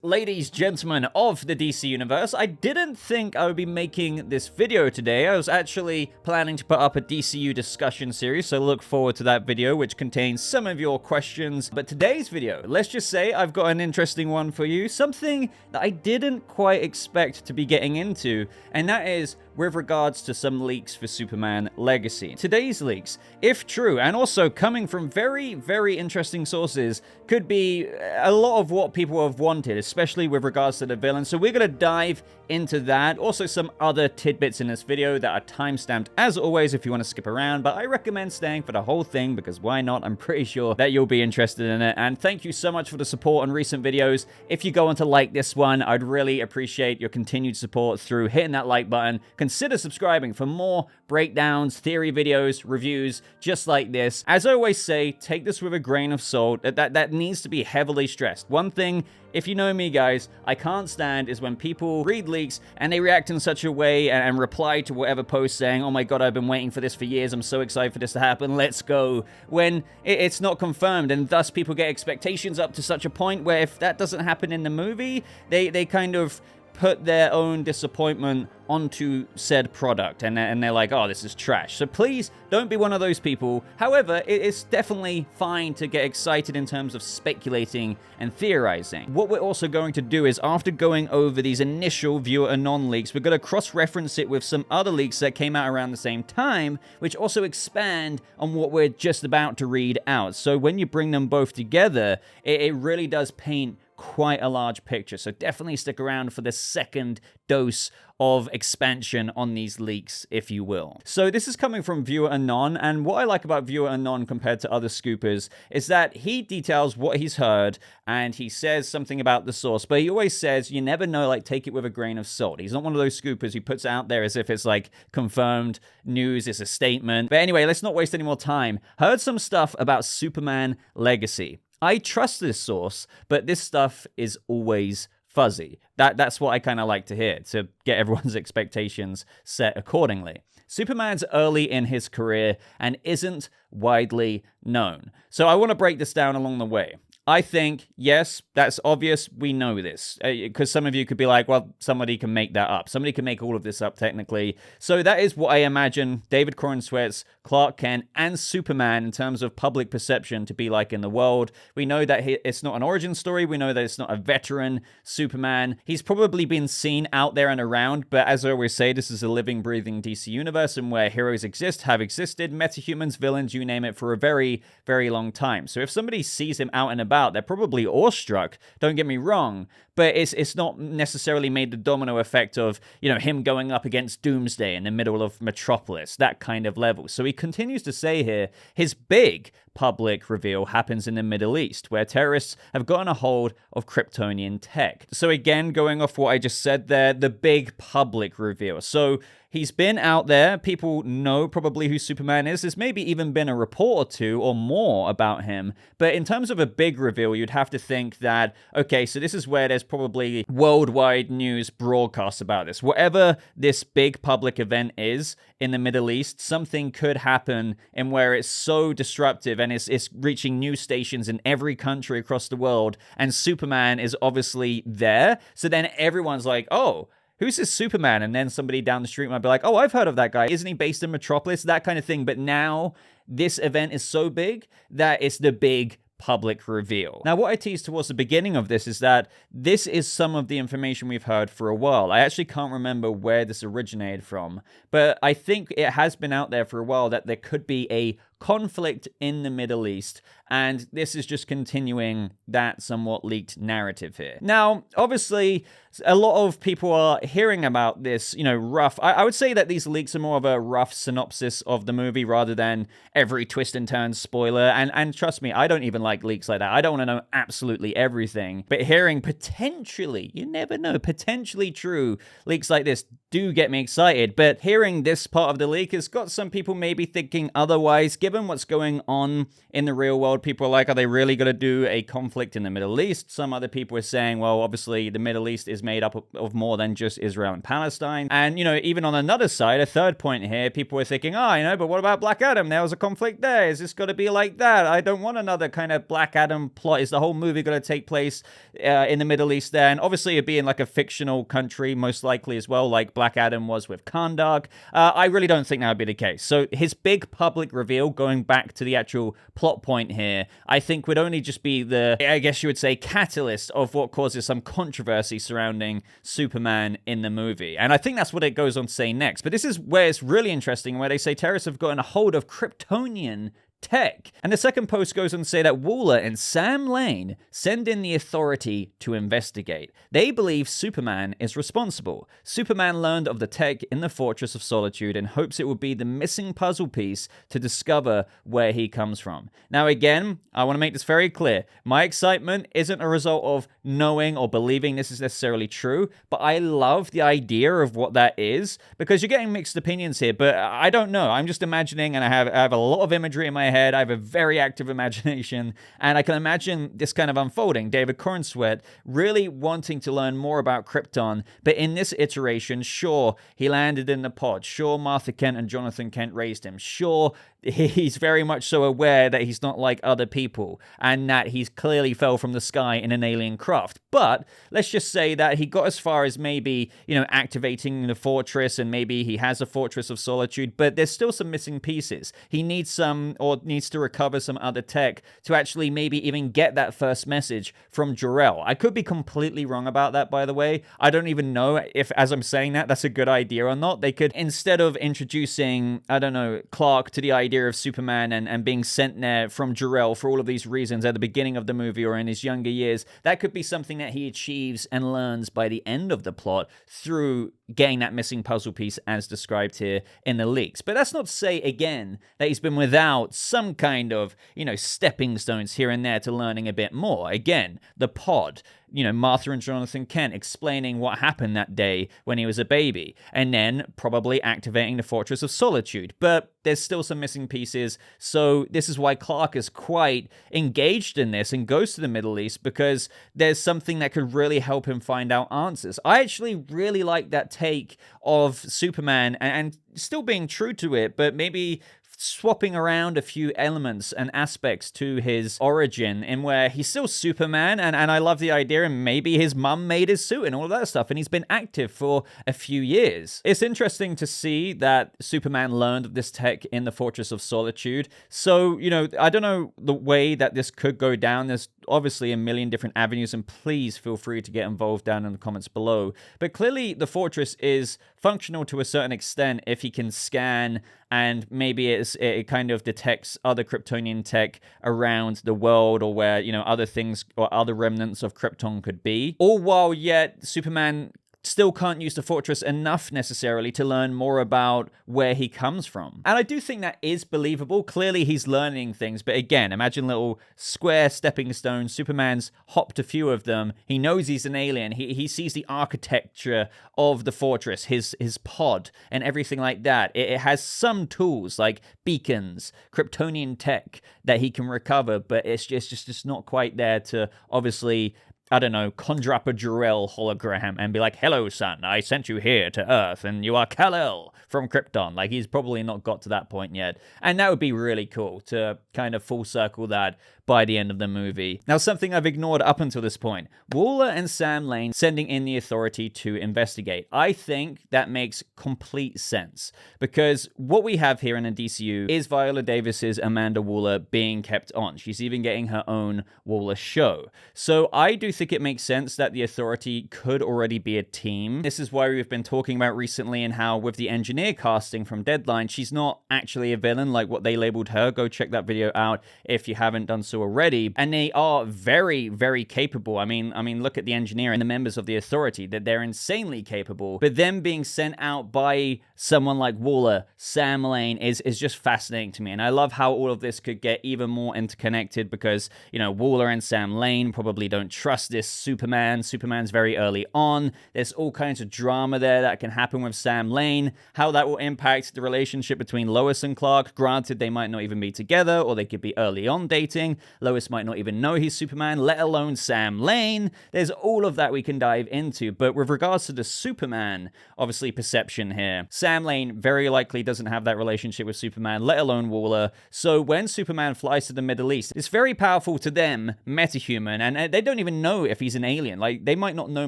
Ladies, gentlemen of the DC Universe, I didn't think I would be making this video today. I was actually planning to put up a DCU discussion series, so look forward to that video, which contains some of your questions. But today's video, let's just say I've got an interesting one for you, something that I didn't quite expect to be getting into, and that is with regards to some leaks for Superman Legacy. Today's leaks, if true, and also coming from very, very interesting sources, could be a lot of what people have wanted, especially with regards to the villain. So we're going to dive into that. Also some other tidbits in this video that are time-stamped as always if you want to skip around, but I recommend staying for the whole thing because why not? I'm pretty sure that you'll be interested in it. And thank you so much for the support on recent videos. If you go on to like this one, I'd really appreciate your continued support through hitting that like button. Consider subscribing for more breakdowns, theory videos, reviews, just like this. As I always say, take this with a grain of salt. That needs to be heavily stressed. One thing, if you know me, guys, I can't stand is when people read leaks and they react in such a way and reply to whatever post saying, oh my god, I've been waiting for this for years, I'm so excited for this to happen, let's go, when it's not confirmed, and thus people get expectations up to such a point where if that doesn't happen in the movie, they kind of put their own disappointment onto said product, and they're like, oh, this is trash. So please don't be one of those people. However, it's definitely fine to get excited in terms of speculating and theorizing. What we're also going to do is, after going over these initial viewer anon leaks, we're going to cross-reference it with some other leaks that came out around the same time, which also expand on what we're just about to read out. So when you bring them both together, it really does paint quite a large picture. So definitely stick around for the second dose of expansion on these leaks, if you will. So this is coming from Viewer Anon, and what I like about Viewer Anon compared to other scoopers is that he details what he's heard, and he says something about the source, but he always says, you never know, like, take it with a grain of salt. He's not one of those scoopers who puts it out there as if it's like confirmed news, it's a statement. But anyway, let's not waste any more time. Heard some stuff about Superman Legacy. I trust this source, but this stuff is always fuzzy. That's what I kind of like to hear, to get everyone's expectations set accordingly. Superman's early in his career and isn't widely known. So I want to break this down along the way. I think, yes, that's obvious. We know this. Because some of you could be like, well, somebody can make that up. Somebody can make all of this up, technically. So that is what I imagine David Corenswet's Clark Kent and Superman in terms of public perception to be like in the world. We know that it's not an origin story. We know that it's not a veteran Superman. He's probably been seen out there and around, but as I always say, this is a living, breathing DC universe, and where heroes exist, have existed, metahumans, villains, you name it, for a very, very long time. So if somebody sees him out and about, they're probably awestruck, don't get me wrong, but it's not necessarily made the domino effect of, you know, him going up against Doomsday in the middle of Metropolis, that kind of level. So he continues to say here, his big public reveal happens in the Middle East, where terrorists have gotten a hold of Kryptonian tech. So again, going off what I just said there, the big public reveal. So he's been out there, people know probably who Superman is, there's maybe even been a report or two or more about him, but in terms of a big reveal, you'd have to think that, okay, so this is where there's probably worldwide news broadcasts about this. Whatever this big public event is in the Middle East, something could happen in where it's so disruptive and it's reaching news stations in every country across the world, and Superman is obviously there, so then everyone's like, oh, who's this Superman? And then somebody down the street might be like, oh, I've heard of that guy. Isn't he based in Metropolis? That kind of thing. But now this event is so big that it's the big public reveal. Now, what I teased towards the beginning of this is that this is some of the information we've heard for a while. I actually can't remember where this originated from, but I think it has been out there for a while that there could be a conflict in the Middle East, and this is just continuing that somewhat leaked narrative here. Now, obviously, a lot of people are hearing about this, you know, rough. I would say that these leaks are more of a rough synopsis of the movie rather than every twist and turn spoiler, and trust me, I don't even like leaks like that. I don't want to know absolutely everything, but hearing potentially, you never know, potentially true leaks like this do get me excited, but hearing this part of the leak has got some people maybe thinking otherwise. given what's going on in the real world, people are like, are they really going to do a conflict in the Middle East? Some other people are saying, well, obviously the Middle East is made up of more than just Israel and Palestine. And, you know, even on another side, a third point here, people were thinking, oh, you know, but what about Black Adam? There was a conflict there. Is this going to be like that? I don't want another kind of Black Adam plot. Is the whole movie going to take place in the Middle East there? And obviously it'd be in like a fictional country, most likely as well, like Black Adam was with Kahndaq. I really don't think that would be the case. So his big public reveal, going back to the actual plot point here, I think would only just be the, I guess you would say, catalyst of what causes some controversy surrounding Superman in the movie. And I think that's what it goes on to say next. But this is where it's really interesting, where they say terrorists have gotten a hold of Kryptonian tech. And the second post goes on to say that Waller and Sam Lane send in the authority to investigate. They believe Superman is responsible. Superman learned of the tech in the Fortress of Solitude and hopes it will be the missing puzzle piece to discover where he comes from. Now again, I want to make this very clear. My excitement isn't a result of knowing or believing this is necessarily true, but I love the idea of what that is, because you're getting mixed opinions here, but I don't know. I'm just imagining, and I have a lot of imagery in my head. I have a very active imagination, and I can imagine this kind of unfolding. David Corenswet really wanting to learn more about Krypton, but in this iteration, sure, he landed in the pod. Sure, Martha Kent and Jonathan Kent raised him. Sure, he's very much so aware that he's not like other people, and that he's clearly fell from the sky in an alien craft. But let's just say that he got as far as maybe, you know, activating the fortress, and maybe he has a Fortress of Solitude, but there's still some missing pieces. He needs to recover some other tech to actually maybe even get that first message from Jor-El. I could be completely wrong about that, by the way. I don't even know if, as I'm saying that, that's a good idea or not. They could, instead of introducing, I don't know, Clark to the idea of Superman and being sent there from Jor-El for all of these reasons at the beginning of the movie or in his younger years, that could be something that he achieves and learns by the end of the plot through getting that missing puzzle piece as described here in the leaks. But that's not to say, again, that he's been without some kind of, you know, stepping stones here and there to learning a bit more. Again, the pod, you know, Martha and Jonathan Kent explaining what happened that day when he was a baby, and then probably activating the Fortress of Solitude. But there's still some missing pieces, so this is why Clark is quite engaged in this and goes to the Middle East, because there's something that could really help him find out answers. I actually really like that take of Superman, and still being true to it, but maybe swapping around a few elements and aspects to his origin, in where he's still Superman, and I love the idea, and maybe his mum made his suit and all of that stuff, and he's been active for a few years. It's interesting to see that Superman learned of this tech in the Fortress of Solitude. So, you know, I don't know the way that this could go down. There's obviously a million different avenues, and please feel free to get involved down in the comments below. But clearly the Fortress is functional to a certain extent if he can scan, and maybe it kind of detects other Kryptonian tech around the world, or where, you know, other things or other remnants of Krypton could be. All while yet Superman still can't use the fortress enough necessarily to learn more about where he comes from. And I do think that is believable. Clearly he's learning things, but again, imagine little square stepping stones. Superman's hopped a few of them. He knows he's an alien. He sees the architecture of the fortress, his pod, and everything like that. It has some tools like beacons, Kryptonian tech that he can recover, but it's just not quite there to obviously, I don't know, conjure up a Jor-El hologram and be like, hello, son, I sent you here to Earth, and you are Kal-El from Krypton. Like, he's probably not got to that point yet. And that would be really cool to kind of full circle that by the end of the movie. Now, something I've ignored up until this point, Waller and Sam Lane sending in the authority to investigate. I think that makes complete sense, because what we have here in the DCU is Viola Davis's Amanda Waller being kept on. She's even getting her own Waller show. So I do think it makes sense that the authority could already be a team. This is why we've been talking about recently, and how with the engineer casting from Deadline, she's not actually a villain like what they labeled her. Go check that video out if you haven't done so already, and they are very, very capable. I mean, look at the engineer and the members of the Authority, that they're insanely capable. But them being sent out by someone like Waller, Sam Lane, is just fascinating to me. And I love how all of this could get even more interconnected because, you know, Waller and Sam Lane probably don't trust this Superman. Superman's very early on. There's all kinds of drama there that can happen with Sam Lane. How that will impact the relationship between Lois and Clark. Granted, they might not even be together, or they could be early on dating. Lois might not even know he's Superman, let alone Sam Lane. There's all of that we can dive into. But with regards to the Superman, obviously perception here, Sam Lane very likely doesn't have that relationship with Superman, let alone Waller. So when Superman flies to the Middle East, it's very powerful to them, metahuman, and they don't even know if he's an alien. Like, they might not know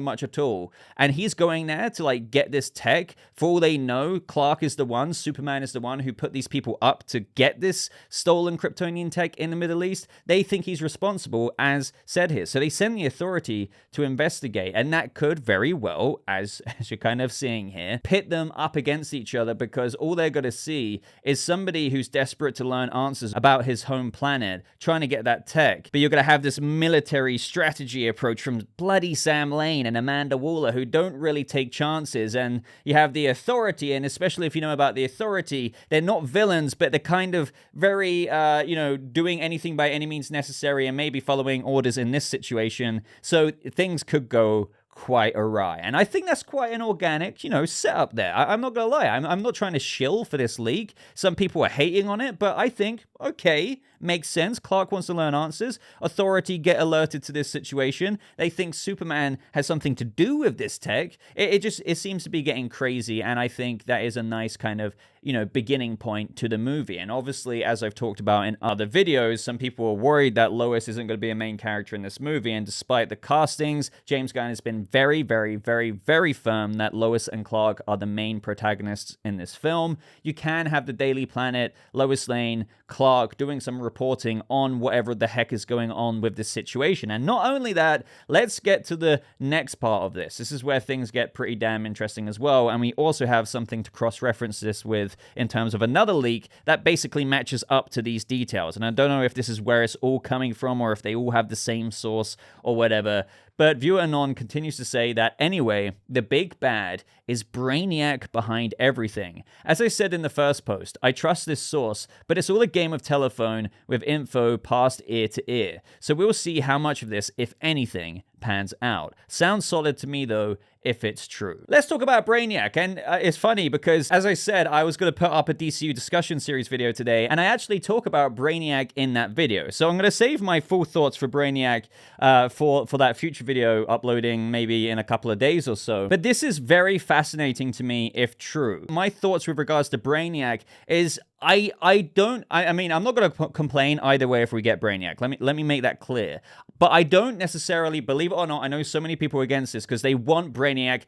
much at all. And he's going there to, like, get this tech. For all they know, Clark is the one, Superman is the one who put these people up to get this stolen Kryptonian tech in the Middle East. They think he's responsible, as said here. So they send the Authority to investigate, and that could very well, as you're kind of seeing here, pit them up against each other, because all they're going to see is somebody who's desperate to learn answers about his home planet, trying to get that tech. But you're going to have this military strategy approach from bloody Sam Lane and Amanda Waller, who don't really take chances. And you have the Authority, and especially if you know about the Authority, they're not villains, but they're kind of very, doing anything by any means necessary and maybe following orders in this situation. So things could go quite awry. And I think that's quite an organic, setup there. I'm not gonna lie. I'm not trying to shill for this leak. Some people are hating on it, but I think, okay, makes sense. Clark wants to learn answers. Authority get alerted to this situation. They think Superman has something to do with this tech. It seems to be getting crazy, and I think that is a nice kind of, beginning point to the movie. And obviously, as I've talked about in other videos, some people are worried that Lois isn't going to be a main character in this movie, and despite the castings, James Gunn has been very, very, very, very firm that Lois and Clark are the main protagonists in this film. You can have the Daily Planet, Lois Lane, Clark doing some reporting on whatever the heck is going on with this situation. And not only that, let's get to the next part of this. This is where things get pretty damn interesting as well, and we also have something to cross-reference this with in terms of another leak that basically matches up to these details. And I don't know if this is where it's all coming from or if they all have the same source or whatever. But Viewer Anon continues to say that anyway, the big bad is Brainiac behind everything. As I said in the first post, I trust this source, but it's all a game of telephone with info passed ear to ear. So we'll see how much of this, if anything, pans out. Sounds solid to me though, if it's true. Let's talk about Brainiac. And it's funny because, as I said, I was going to put up a DCU discussion series video today, and I actually talk about Brainiac in that video. So I'm going to save my full thoughts for Brainiac for that future video uploading maybe in a couple of days or so. But this is very fascinating to me if true. My thoughts with regards to Brainiac is I'm not going to complain either way if we get Brainiac. Let me make that clear. But I don't necessarily, believe it or not, I know so many people are against this because they want Brainiac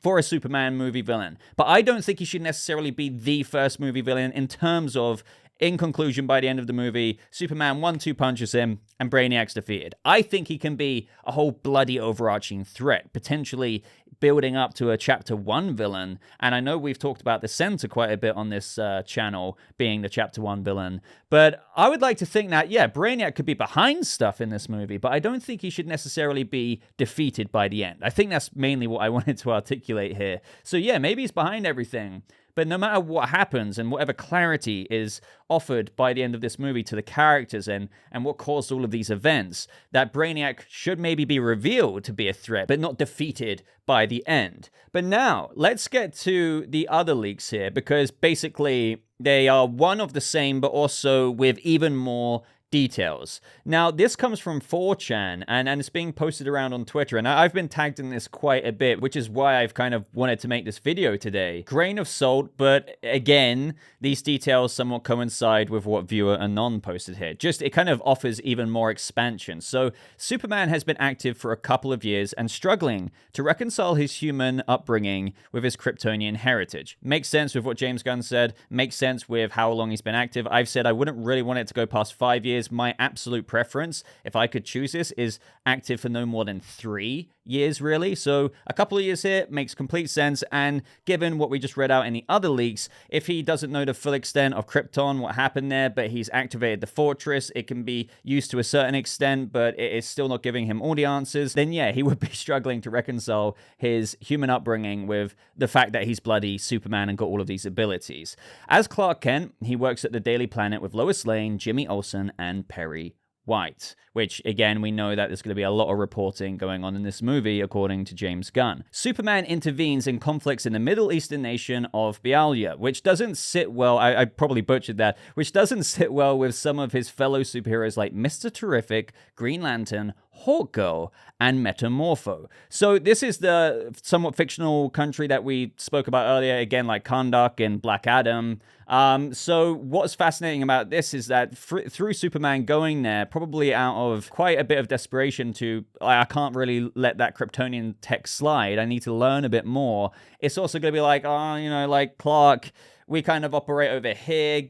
for a Superman movie villain. But I don't think he should necessarily be the first movie villain in terms of, in conclusion, by the end of the movie, Superman 1-2 punches him and Brainiac's defeated. I think he can be a whole bloody overarching threat, potentially building up to a Chapter 1 villain. And I know we've talked about the Center quite a bit on this channel, being the Chapter 1 villain. But I would like to think that, yeah, Brainiac could be behind stuff in this movie, but I don't think he should necessarily be defeated by the end. I think that's mainly what I wanted to articulate here. So yeah, maybe he's behind everything. But no matter what happens and whatever clarity is offered by the end of this movie to the characters and what caused all of these events, that Brainiac should maybe be revealed to be a threat, but not defeated by the end. But now, let's get to the other leaks here, because basically they are one of the same, but also with even more details. Now, this comes from 4chan, and it's being posted around on Twitter, and I've been tagged in this quite a bit, which is why I've kind of wanted to make this video today. Grain of salt, but again, these details somewhat coincide with what Viewer Anon posted here. Just, it kind of offers even more expansion. So, Superman has been active for a couple of years and struggling to reconcile his human upbringing with his Kryptonian heritage. Makes sense with what James Gunn said, makes sense with how long he's been active. I've said I wouldn't really want it to go past 5 years. is my absolute preference, if I could choose this, is active for no more than 3 years, really. So a couple of years here makes complete sense, and given what we just read out in the other leaks, if he doesn't know the full extent of Krypton, what happened there, but he's activated the fortress, it can be used to a certain extent, but it is still not giving him all the answers, then yeah, he would be struggling to reconcile his human upbringing with the fact that he's bloody Superman and got all of these abilities. As Clark Kent, he works at the Daily Planet with Lois Lane, Jimmy Olsen, and Perry White, which, again, we know that there's going to be a lot of reporting going on in this movie, according to James Gunn. Superman intervenes in conflicts in the Middle Eastern nation of Bialya, which doesn't sit well, I probably butchered that, which doesn't sit well with some of his fellow superheroes like Mr. Terrific, Green Lantern, Hawkgirl, and Metamorpho. So this is the somewhat fictional country that we spoke about earlier, again, like Kahndaq and Black Adam. So what's fascinating about this is that through Superman going there, probably out of quite a bit of desperation to, I can't really let that Kryptonian tech slide, I need to learn a bit more, it's also going to be like, oh, you know, like Clark, we kind of operate over here,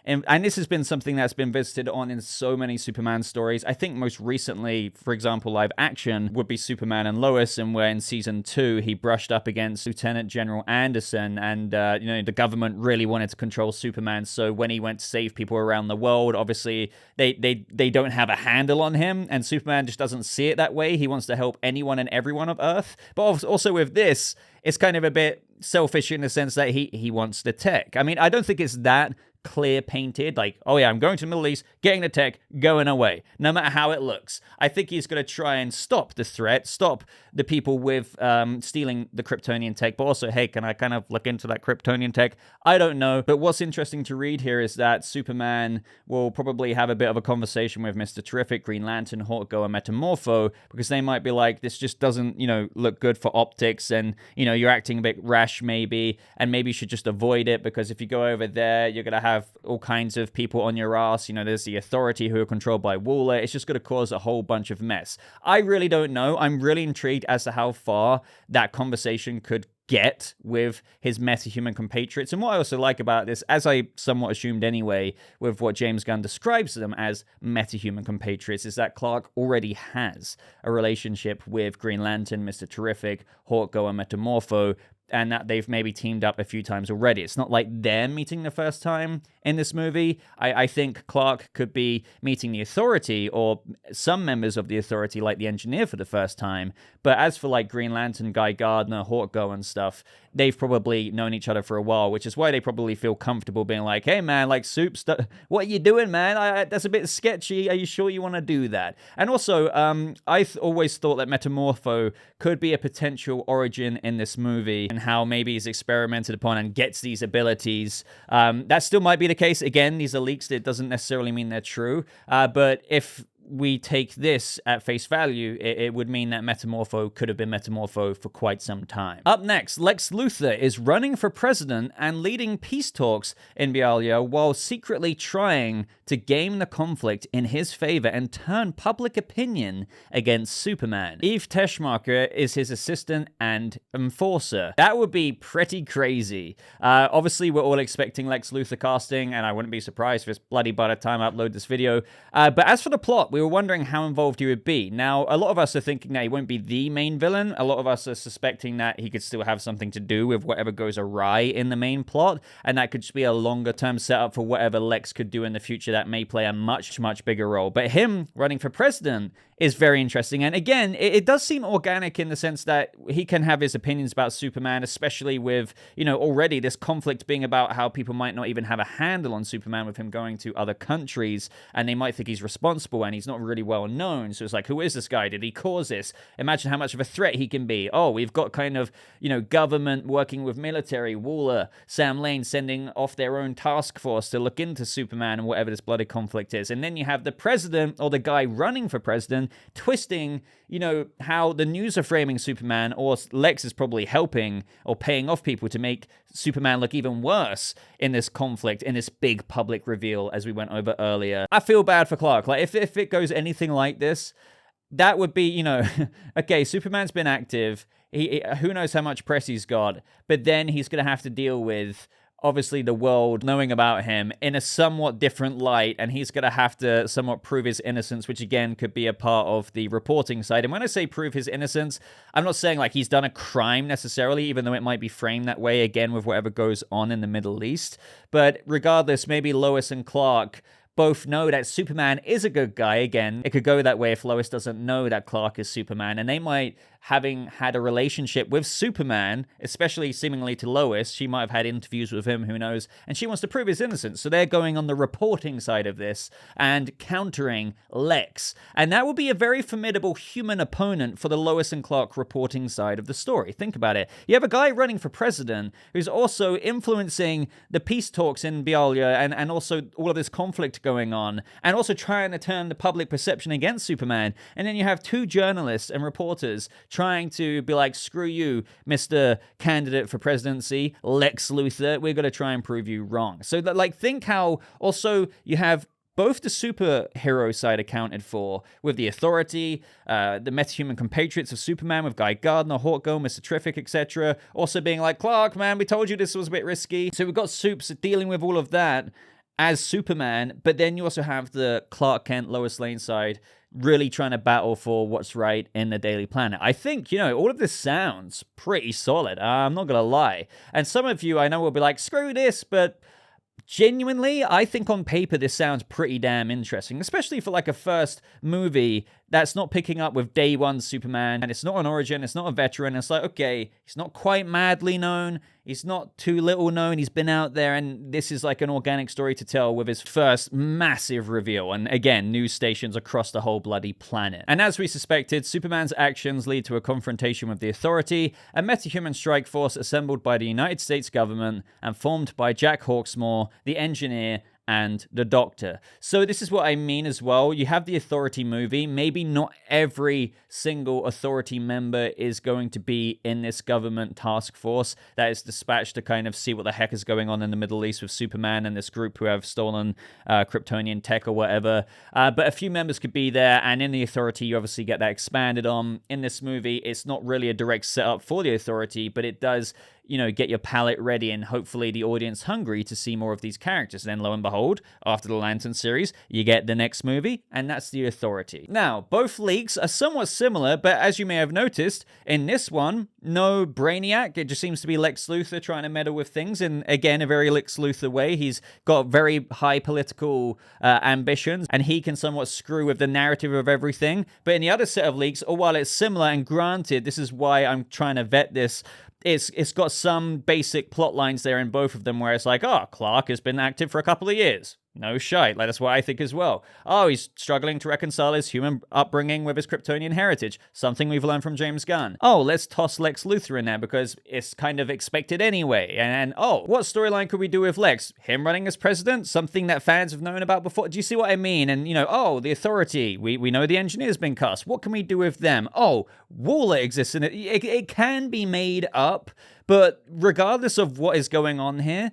and this has been something that's been visited on in so many Superman stories. I think most recently, for example, live action would be Superman and Lois, and where in season 2 he brushed up against Lieutenant General Anderson, and you know, the government really wanted to control Superman. So when he went to save people around the world, obviously they don't have a handle on him, and Superman just doesn't see it that way. He wants to help anyone and everyone of Earth. But also with this, it's kind of a bit selfish in the sense that he wants the tech. I mean, I don't think it's that clear painted, like, oh yeah, I'm going to the Middle East, getting the tech, going away, no matter how it looks. I think he's going to try and stop the threat, stop the people with stealing the Kryptonian tech, but also, hey, can I kind of look into that Kryptonian tech? I don't know, but what's interesting to read here is that Superman will probably have a bit of a conversation with Mr. Terrific, Green Lantern, Hawkgirl, and Metamorpho, because they might be like, this just doesn't, you know, look good for optics, and, you know, you're acting a bit rash maybe, and maybe you should just avoid it, because if you go over there, you're going to have all kinds of people on your ass. You know, there's the Authority who are controlled by Waller. It's just going to cause a whole bunch of mess. I really don't know. I'm really intrigued as to how far that conversation could get with his meta-human compatriots. And what I also like about this, as I somewhat assumed anyway, with what James Gunn describes them as meta-human compatriots, is that Clark already has a relationship with Green Lantern, Mr. Terrific, Hawkgirl, and Metamorpho, and that they've maybe teamed up a few times already. It's not like they're meeting the first time in this movie. I think Clark could be meeting the Authority or some members of the Authority, like the Engineer, for the first time. But as for like Green Lantern, Guy Gardner, Hawkgirl, and stuff, they've probably known each other for a while, which is why they probably feel comfortable being like, hey man, like Soups, what are you doing, man? That's a bit sketchy. Are you sure you want to do that? And also, I always thought that Metamorpho could be a potential origin in this movie, and how maybe he's experimented upon and gets these abilities. That still might be the case. Again, these are leaks. It doesn't necessarily mean they're true. But if we take this at face value, it would mean that Metamorpho could have been Metamorpho for quite some time. Up next, Lex Luthor is running for president and leading peace talks in Bialya while secretly trying to game the conflict in his favor and turn public opinion against Superman. Eve Teschmacher is his assistant and enforcer. That would be pretty crazy. Obviously, we're all expecting Lex Luthor casting, and I wouldn't be surprised if it's bloody by the time I upload this video. But as for the plot, we were wondering how involved he would be. Now, a lot of us are thinking that he won't be the main villain. A lot of us are suspecting that he could still have something to do with whatever goes awry in the main plot, and that could just be a longer-term setup for whatever Lex could do in the future that may play a much, much bigger role. But him running for president is very interesting. And again, it does seem organic in the sense that he can have his opinions about Superman, especially with, you know, already this conflict being about how people might not even have a handle on Superman with him going to other countries, and they might think he's responsible and he's not really well known. So it's like, who is this guy? Did he cause this? Imagine how much of a threat he can be. Oh, we've got kind of, you know, government working with military, Waller, Sam Lane sending off their own task force to look into Superman and whatever this bloody conflict is. And then you have the president, or the guy running for president, twisting, you know, how the news are framing Superman, or Lex is probably helping or paying off people to make Superman look even worse in this conflict, in this big public reveal, as we went over earlier. I feel bad for Clark. Like, if it goes anything like this, that would be, you know, okay, Superman's been active. Who knows how much press he's got, but then he's going to have to deal with obviously the world knowing about him in a somewhat different light, and he's going to have to somewhat prove his innocence, which again could be a part of the reporting side. And when I say prove his innocence, I'm not saying like he's done a crime necessarily, even though it might be framed that way again with whatever goes on in the Middle East. But regardless, maybe Lois and Clark both know that Superman is a good guy. Again, it could go that way if Lois doesn't know that Clark is Superman, and they might, having had a relationship with Superman, especially seemingly to Lois, she might have had interviews with him, who knows, and she wants to prove his innocence. So they're going on the reporting side of this and countering Lex. And that will be a very formidable human opponent for the Lois and Clark reporting side of the story. Think about it. You have a guy running for president who's also influencing the peace talks in Bialya and also all of this conflict going on, and also trying to turn the public perception against Superman. And then you have two journalists and reporters trying to be like, screw you, Mr. Candidate for presidency, Lex Luthor, we're going to try and prove you wrong. So that, like, think how also you have both the superhero side accounted for, with the Authority, the metahuman compatriots of Superman, with Guy Gardner, Hawkgirl, Mr. Terrific, etc. Also being like, Clark, man, we told you this was a bit risky. So we've got Supes dealing with all of that as Superman, but then you also have the Clark Kent, Lois Lane side really trying to battle for what's right in the Daily Planet. I think, all of this sounds pretty solid. I'm not going to lie. And some of you I know will be like, screw this, but genuinely, I think on paper this sounds pretty damn interesting, especially for like a first movie that's not picking up with day one Superman, and it's not an origin, it's not a veteran. It's like, okay, he's not quite madly known, he's not too little known, he's been out there, and this is like an organic story to tell with his first massive reveal, and again, news stations across the whole bloody planet. And as we suspected, Superman's actions lead to a confrontation with the Authority, a metahuman strike force assembled by the United States government and formed by Jack Hawksmoor, the Engineer, and the Doctor. So this is what I mean as well. You have the Authority movie. Maybe not every single Authority member is going to be in this government task force that is dispatched to kind of see what the heck is going on in the Middle East with Superman and this group who have stolen Kryptonian tech or whatever. But a few members could be there, and in the Authority, you obviously get that expanded on. In this movie, it's not really a direct setup for the Authority, but it does get your palate ready and hopefully the audience hungry to see more of these characters. And then lo and behold, after the Lantern series, you get the next movie, and that's the Authority. Now, both leaks are somewhat similar, but as you may have noticed, in this one, no Brainiac. It just seems to be Lex Luthor trying to meddle with things, and again, a very Lex Luthor way. He's got very high political ambitions, and he can somewhat screw with the narrative of everything. But in the other set of leaks, while it's similar, and granted, this is why I'm trying to vet this, it's got some basic plot lines there in both of them where it's like, oh, Clark has been active for a couple of years. No shite. Like, that's what I think as well. Oh, he's struggling to reconcile his human upbringing with his Kryptonian heritage. Something we've learned from James Gunn. Oh, let's toss Lex Luthor in there because it's kind of expected anyway. And oh, what storyline could we do with Lex? Him running as president? Something that fans have known about before? Do you see what I mean? And, oh, the Authority. We know the Engineer's been cast. What can we do with them? Oh, Waller exists in it. It can be made up, but regardless of what is going on here,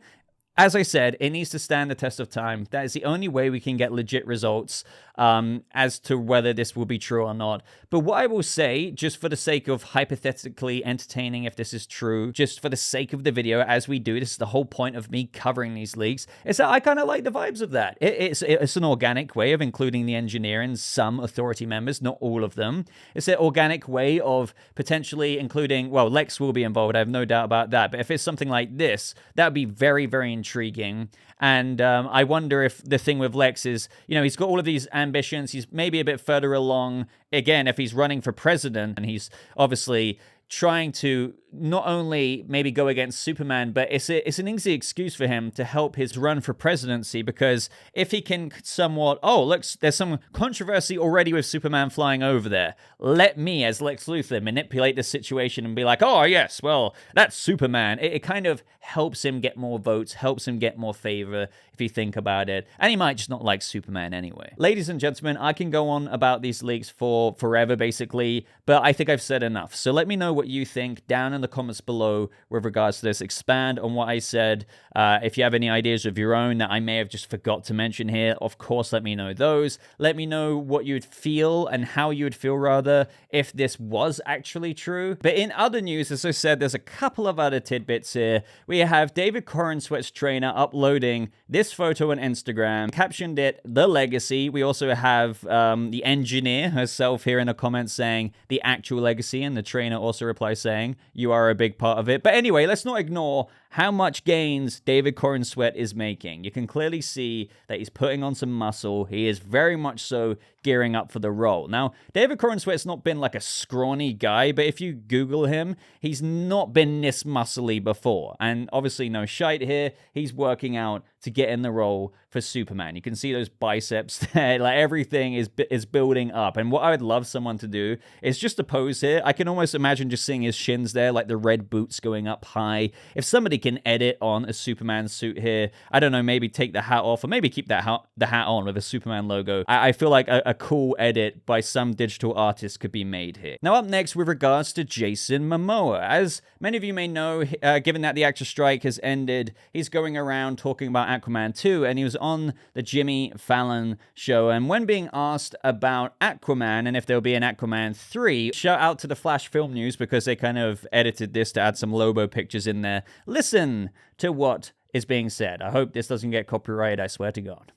as I said, it needs to stand the test of time. That is the only way we can get legit results as to whether this will be true or not. But what I will say, just for the sake of hypothetically entertaining if this is true, just for the sake of the video as we do, this is the whole point of me covering these leaks, is that I kind of like the vibes of that. It's an organic way of including the Engineer and some Authority members, not all of them. It's an organic way of potentially including, well, Lex will be involved, I have no doubt about that. But if it's something like this, that would be very, very intriguing. And I wonder if the thing with Lex is, he's got all of these ambitions. He's maybe a bit further along. Again, if he's running for president, and he's obviously trying to not only maybe go against Superman, but it's an easy excuse for him to help his run for presidency, because if he can somewhat, oh, look, there's some controversy already with Superman flying over there. Let me, as Lex Luthor, manipulate the situation and be like, oh, yes, well, that's Superman. It kind of helps him get more votes, helps him get more favor, if you think about it. And he might just not like Superman anyway. Ladies and gentlemen, I can go on about these leaks for forever, basically, but I think I've said enough. So let me know what you think down in in the comments below with regards to this. Expand on what I said. If you have any ideas of your own that I may have just forgot to mention here, of course, let me know those. Let me know what you would feel and how you would feel, rather, if this was actually true. But in other news, as I said, there's a couple of other tidbits here. We have David Corenswet's trainer uploading this photo on Instagram, captioned it, "The Legacy." We also have the engineer herself here in the comments saying, "The actual legacy," and the trainer also replies saying, "You are a big part of it." But anyway, let's not ignore how much gains David Corenswet is making. You can clearly see that he's putting on some muscle. He is very much so gearing up for the role. Now, David Corenswet's not been like a scrawny guy, but if you Google him, he's not been this muscly before. And obviously no shite here. He's working out to get in the role for Superman. You can see those biceps there. Like, everything is building up. And what I would love someone to do is just a pose here. I can almost imagine just seeing his shins there, like the red boots going up high. If somebody can edit on a Superman suit here, I don't know, maybe take the hat off, or maybe keep the hat on with a Superman logo. I feel like a cool edit by some digital artist could be made here. Now, up next, with regards to Jason Momoa. As many of you may know, given that the actor strike has ended, he's going around talking about Aquaman 2, and he was on the Jimmy Fallon show, and when being asked about Aquaman and if there'll be an Aquaman 3, shout out to the Flash Film News, because they kind of edited this to add some Lobo pictures in there. Listen to what is being said. I hope this doesn't get copyrighted, I swear to God.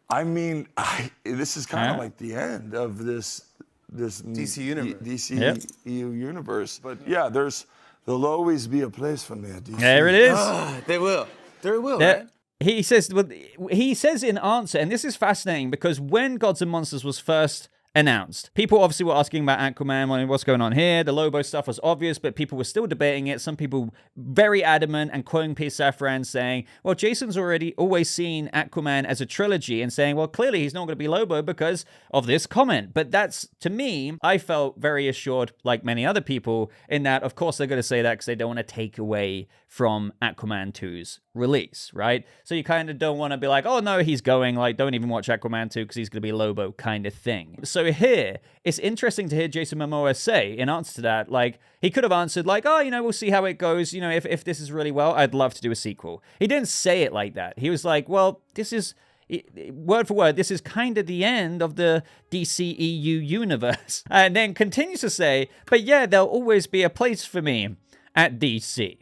I mean, this is kind of like the end of this DC Universe. DCU Universe. But yeah, there'll always be a place for me at DC. There it is. They will. There will, right? He says in answer, and this is fascinating, because when Gods and Monsters was first announced, people obviously were asking about Aquaman, what's going on here. The Lobo stuff was obvious, but people were still debating it. Some people very adamant and quoting Peter Safran saying, well, Jason's always seen Aquaman as a trilogy, and saying, well, clearly he's not going to be Lobo because of this comment. But that's, to me, I felt very assured, like many other people, in that, of course, they're going to say that because they don't want to take away from Aquaman 2's release, right? So you kind of don't want to be like, oh, no, he's going, like, don't even watch Aquaman 2 because he's going to be Lobo kind of thing. So here, it's interesting to hear Jason Momoa say, in answer to that, like, he could have answered, like, oh, we'll see how it goes. If this is really well, I'd love to do a sequel. He didn't say it like that. He was like, well, this is, word for word, this is kind of the end of the DCEU universe. And then continues to say, but yeah, there'll always be a place for me at DC.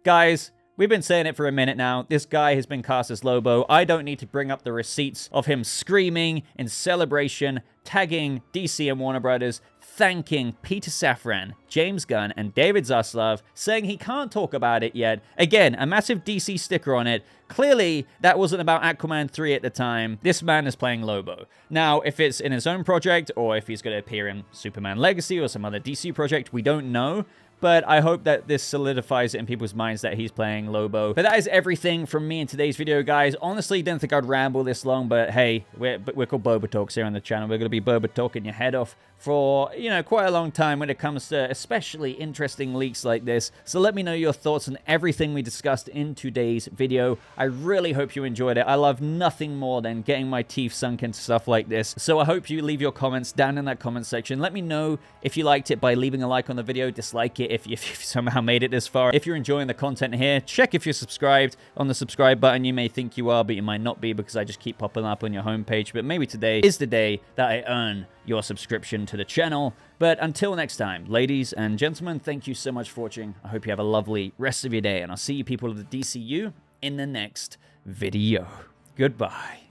Guys, we've been saying it for a minute now. This guy has been cast as Lobo. I don't need to bring up the receipts of him screaming in celebration, tagging DC and Warner Brothers, thanking Peter Safran, James Gunn, and David Zaslav, saying he can't talk about it yet. Again, a massive DC sticker on it. Clearly, that wasn't about Aquaman 3 at the time. This man is playing Lobo. Now, if it's in his own project, or if he's going to appear in Superman Legacy or some other DC project, we don't know. But I hope that this solidifies it in people's minds that he's playing Lobo. But that is everything from me in today's video, guys. Honestly, didn't think I'd ramble this long, but hey, we're called BobaTalks here on the channel. We're going to be Boba talking your head off for, quite a long time when it comes to especially interesting leaks like this. So let me know your thoughts on everything we discussed in today's video. I really hope you enjoyed it. I love nothing more than getting my teeth sunk into stuff like this. So I hope you leave your comments down in that comment section. Let me know if you liked it by leaving a like on the video, dislike it if you somehow made it this far. If you're enjoying the content here, check if you're subscribed on the subscribe button. You may think you are, but you might not be, because I just keep popping up on your homepage. But maybe today is the day that I earn your subscription to the channel. But until next time, ladies and gentlemen, thank you so much for watching. I hope you have a lovely rest of your day, and I'll see you people of the DCU in the next video. Goodbye.